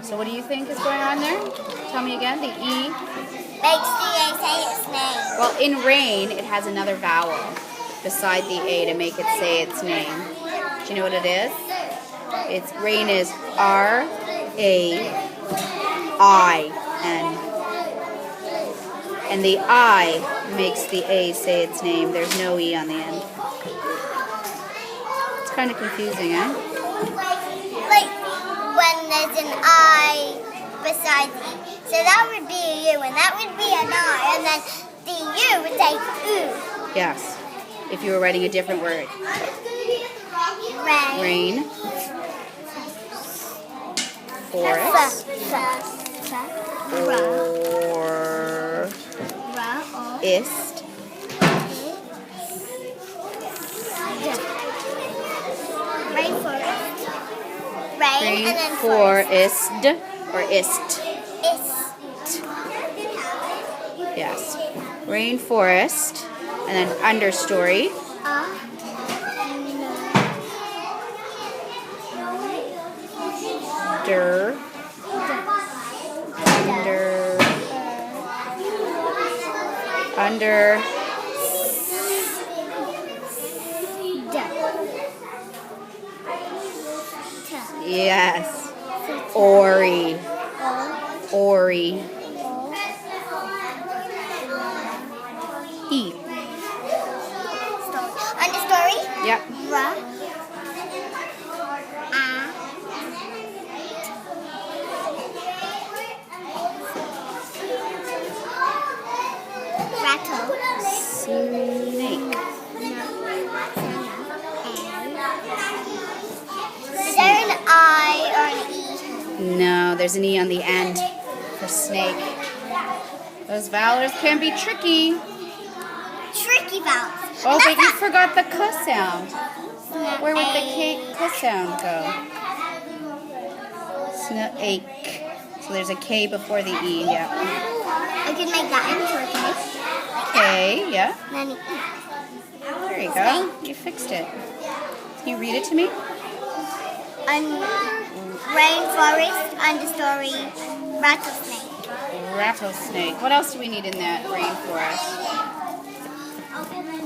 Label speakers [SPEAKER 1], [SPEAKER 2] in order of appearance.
[SPEAKER 1] So what do you think is going on there? Tell me again. The E
[SPEAKER 2] makes the A say its name.
[SPEAKER 1] Well, in rain, it has another vowel beside the A to make it say its name. Do you know what it is? It's rain is R-A-I-N. And the I makes the A say its name. There's no E on the end. It's kind of confusing, eh?
[SPEAKER 2] Like when there's an I beside the E. So that would be a U, and that would be an I, and then the U would say oo.
[SPEAKER 1] Yes. If you were writing a different word. Rain. Forest. Or ist.
[SPEAKER 2] Rainforest. Rain and then
[SPEAKER 1] Rainforest or ist. Yes. Rainforest and then understory. Under yes. Ori. E.
[SPEAKER 2] Understory?
[SPEAKER 1] Yep.
[SPEAKER 2] Rattle.
[SPEAKER 1] Snake.
[SPEAKER 2] Is there an I or an E?
[SPEAKER 1] No, there's an E on the end for snake. Those vowels can be tricky.
[SPEAKER 2] Tricky vowels.
[SPEAKER 1] Oh, but you forgot the K sound. Where would the K sound go? Snake. So there's a K before the E, yeah.
[SPEAKER 2] I could make that into a K.
[SPEAKER 1] K, yeah.
[SPEAKER 2] Then E.
[SPEAKER 1] There you go. You fixed it. Can you read it to me?
[SPEAKER 2] Rainforest, understory, rattlesnake.
[SPEAKER 1] Rattlesnake. What else do we need in that rainforest?